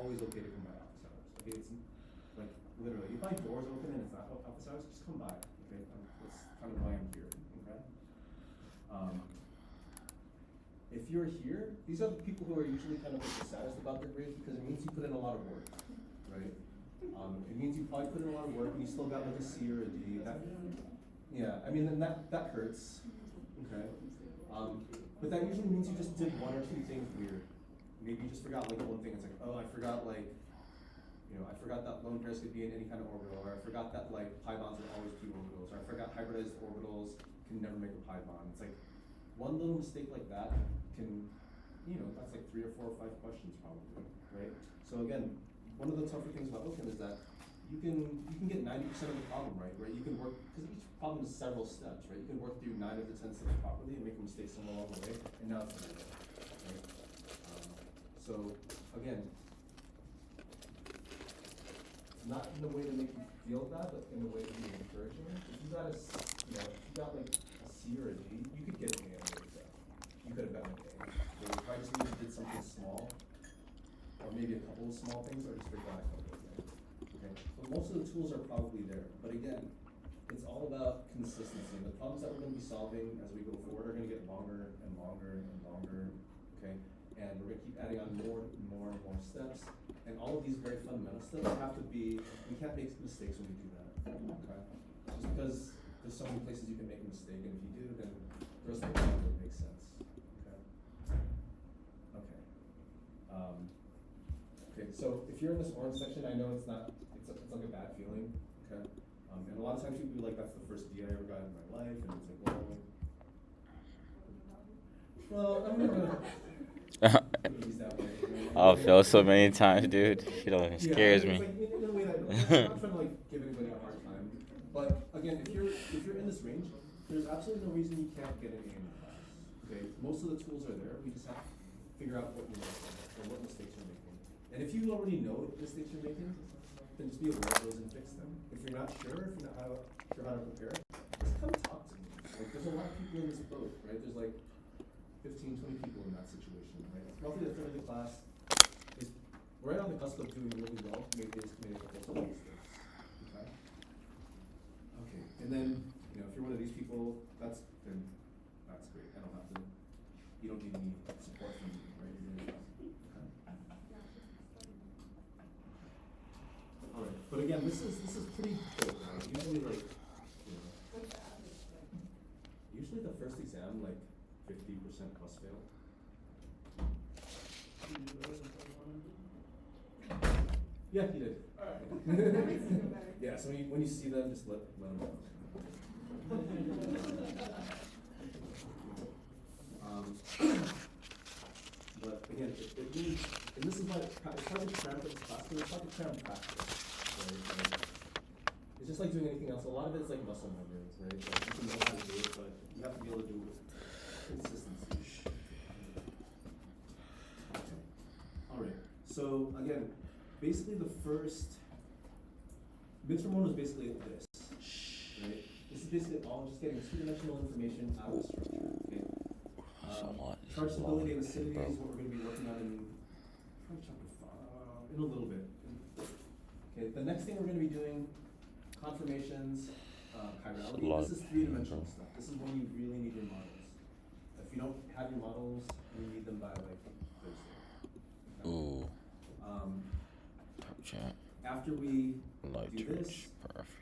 always okay to come by office hours. Okay, it's like literally, if my door's open and it's not office hours, just come by. Okay, that's kind of why I'm here. Okay. If you're here, these are the people who are usually kind of like the saddest about their grades because it means you put in a lot of work, right? It means you probably put in a lot of work and you still got like a C or a D. Yeah, I mean, then that hurts. Okay. But that usually means you just did one or two things weird. Maybe you just forgot like one thing. It's like, oh, I forgot like, I forgot that lone pairs could be in any kind of orbital, or I forgot that like pi bonds are always two orbitals, or I forgot hybridized orbitals can never make a pi bond. It's like one little mistake like that can, that's like 3 or 4 or 5 questions probably, right? So again, one of the tougher things about OCHEM is that you can get 90% of the problem right? You can work, because each problem is several steps, right? You can work through 9 of the 10 steps properly and make mistakes somewhere along the way, and now it's right? So again, not in a way to make you feel bad, but in a way to be encouraging. If you got like a C or a D, you could get an A on the exam. You could have gotten an A. So you probably just need to did something small, or maybe a couple of small things, or just forgot a couple of things. Okay. So most of the tools are probably there, but again, it's all about consistency. The problems that we're going to be solving as we go forward are going to get longer and longer and longer. Okay. And we're going to keep adding on more and more and more steps. And all of these very fundamental steps have to be, we can't make mistakes when we do that. Okay? Just because there's so many places you can make a mistake, and if you do, then the rest of the problem would make sense. Okay? Okay. Okay, so if you're in this orange section, I know it's like a bad feeling. Okay? And a lot of times people be like, that's the first D I ever got in my life, and it's like, well, I'm gonna I'll fail so many times, dude. It always scares me. Like, in a way that I'm not trying to like give anybody a hard time, but again, if you're in this range, there's absolutely no reason you can't get an A in the class. Okay, most of the tools are there. We just have to figure out what you're making or what mistakes you're making. And if you already know what mistakes you're making, then just be aware of those and fix them. If you're not sure, if you're not sure how to prepare, just come talk to me. Like, there's a lot of people in this boat, right? There's like 15, 20 people in that situation, right? Roughly a third of the class is right on the cusp of doing really well. Maybe they just made a couple of mistakes. Okay. Okay. And then, if you're one of these people, that's great. You don't need any support from me, right? You're doing well. Okay. All right. But again, this is pretty good, right? Usually the first exam, like 50% plus fail. Yeah, he did. Alright. Yeah, so when you see them, just let them know. But again, it means, and this is why it's hard to cram for this class, because it's hard to cram practice. Right? It's just like doing anything else. A lot of it is like muscle memory, right? Like you can know how to do it, but you have to be able to do it with consistency. Okay. All right. So again, basically the first midterm one is basically this, right? This is basically all just getting two-dimensional information out of the structure. Okay. Charge stability and acidity is what we're going to be working on in chapter 5 in a little bit. Okay. The next thing we're going to be doing, conformations, chirality. This is three-dimensional stuff. This is when you really need your models. If you don't have your models, you need them by like Thursday. Okay? Ooh. After we do this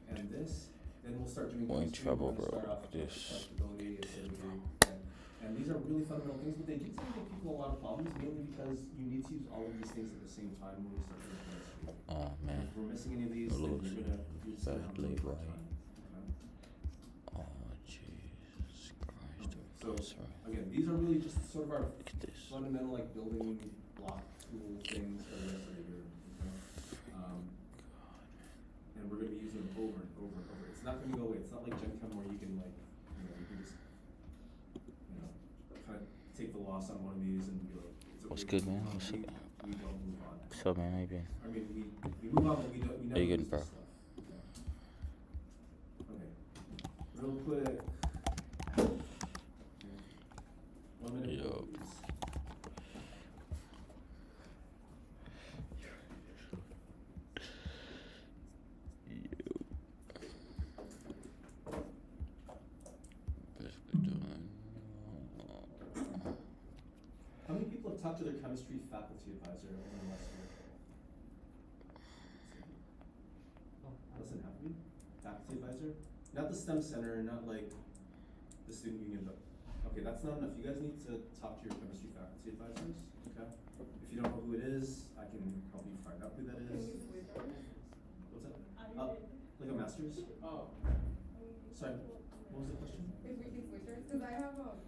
and this, then we'll start doing trouble, bro. Start off with stability, acidity, and these are really fundamental things, but they do tend to give people a lot of problems, mainly because you need to use all of these things at the same time when we start doing chemistry. Oh man. If we're missing any of these, then you're gonna use them all the time. Oh Jesus Christ. So again, these are really just sort of our fundamental like building block tool things for the rest of the year. And we're going to be using them over and over and over. It's not going to go away. It's not like Gen Chem where you can like, you can just, kind of take the loss on one of these and be like, it's okay. What's good, man? We don't move on. What's up, man? How you been? I mean, we move on, but we never How you use getting, bro? this stuff. Okay. Real quick. Okay. 1 minute. Yo. Please. talk to their chemistry faculty advisor over the last year? Less than half of you? Faculty advisor? Not the STEM center, not like the student union, but, okay, that's not enough. You guys need to talk to your chemistry faculty advisors, okay? If you don't know who it is, I can help you find out who that is. What's that? Like a master's? Oh. Sorry, what was the question? If we can switch ours, because I have a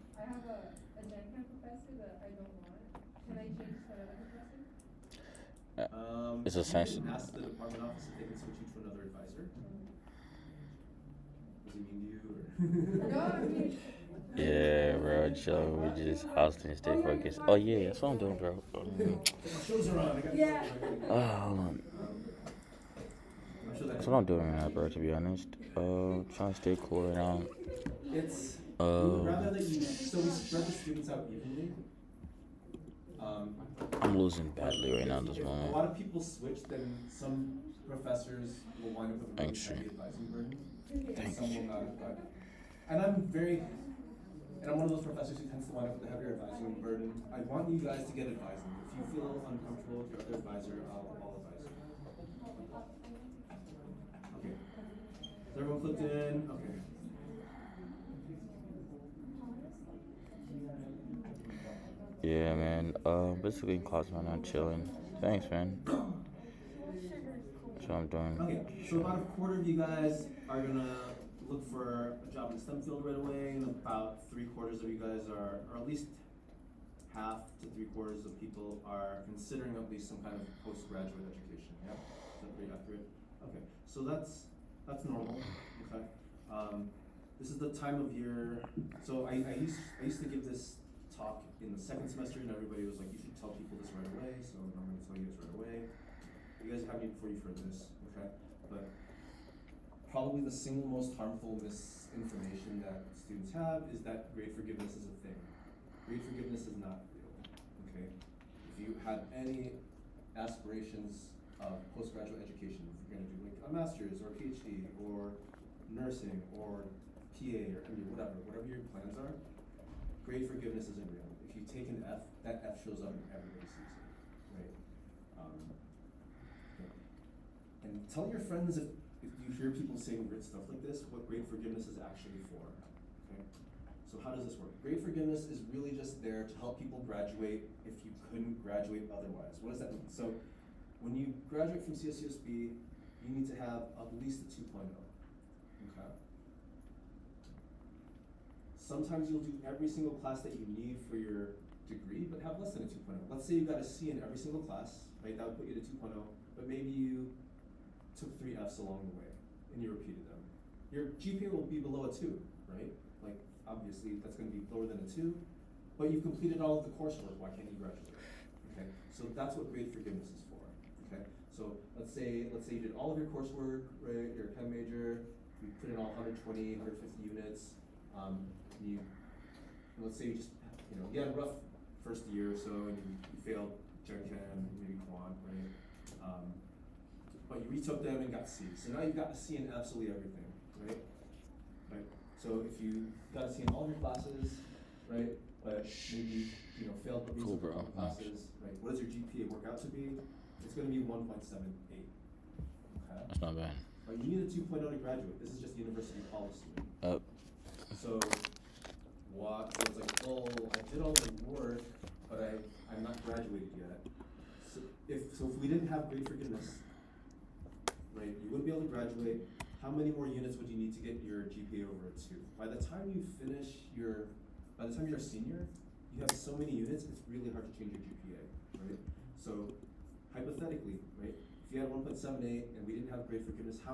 Gen Chem professor that I don't want. Can I change to another professor? It's you essential. can ask the department office if they can switch you to another advisor. Does he mean you or? No, I mean. Yeah, bro, chill. We just hosting, stay focused. Oh yeah, that's what I'm doing, bro. My shows are on. I got Yeah. Oh, hold on. I'm sure That's what I'm doing right now, bro. To be honest, trying to stay cool right now. It's we would rather that you so we spread the students out evenly. I'm losing badly right now at this If a moment. lot of people switch, then some professors will wind up with a really Thanks, heavy Shane. advising burden. Thanks. Some will not. And I'm one of those professors who tends to wind up with a heavier advising burden. I want you guys to get advising. If you feel uncomfortable with your other advisor, I'll advise you. Okay. Is everyone clicked in? Okay. Yeah, man. Basically in class right now, chilling. Thanks, man. That's what I'm doing. Okay, so about a quarter of you guys are gonna look for a job in the STEM field right away, and about 3/4 of you guys are, or at least half to 3/4 of people are considering at least some kind of postgraduate education. Yeah, is that pretty accurate? Okay, so that's normal. Okay, this is the time of year. So I used to give this talk in the second semester, and everybody was like, you should tell people this right away. So I'm gonna tell you this right away. You guys have me before you've heard this, okay? But probably the single most harmful misinformation that students have is that grade forgiveness is a thing. Grade forgiveness is not real, okay? If you had any aspirations of postgraduate education, if you're gonna do like a master's or a PhD or nursing or PA or MD, whatever your plans are, grade forgiveness isn't real. If you take an F, that F shows up and everybody sees it, right? And tell your friends if you hear people saying weird stuff like this, what grade forgiveness is actually for, okay? So how does this work? Grade forgiveness is really just there to help people graduate if you couldn't graduate otherwise. What does that mean? So when you graduate from CSUSB, you need to have at least a 2.0, okay? Sometimes you'll do every single class that you need for your degree, but have less than a 2.0. Let's say you got a C in every single class, right? That would put you to 2.0, but maybe you took 3 Fs along the way, and you repeated them. Your GPA will be below a 2, right? Like, obviously, that's gonna be lower than a 2, but you've completed all of the coursework, why can't you graduate? Okay, so that's what grade forgiveness is for, okay? So let's say you did all of your coursework, right? You're a chem major, you put in all 120, 150 units, let's say you just, you had a rough first year or so, and you failed Gen Chem, maybe Quant, right? But you retook them and got C's. So now you've got a C in absolutely everything, right? Right. So if you got a C in all of your classes, right? But maybe failed at least a couple classes, right? What does your GPA work out to be? It's going to be 1.78. Okay. That's not bad. But you need a 2.0 to graduate. This is just university policy. So it's like, oh, I did all the work, but I'm not graduated yet. So if we didn't have grade forgiveness, right, you wouldn't be able to graduate. How many more units would you need to get your GPA over a 2? By the time you're a senior, you have so many units, it's really hard to change your GPA, right? So hypothetically, right, if you had 1.78 and we didn't have grade forgiveness, how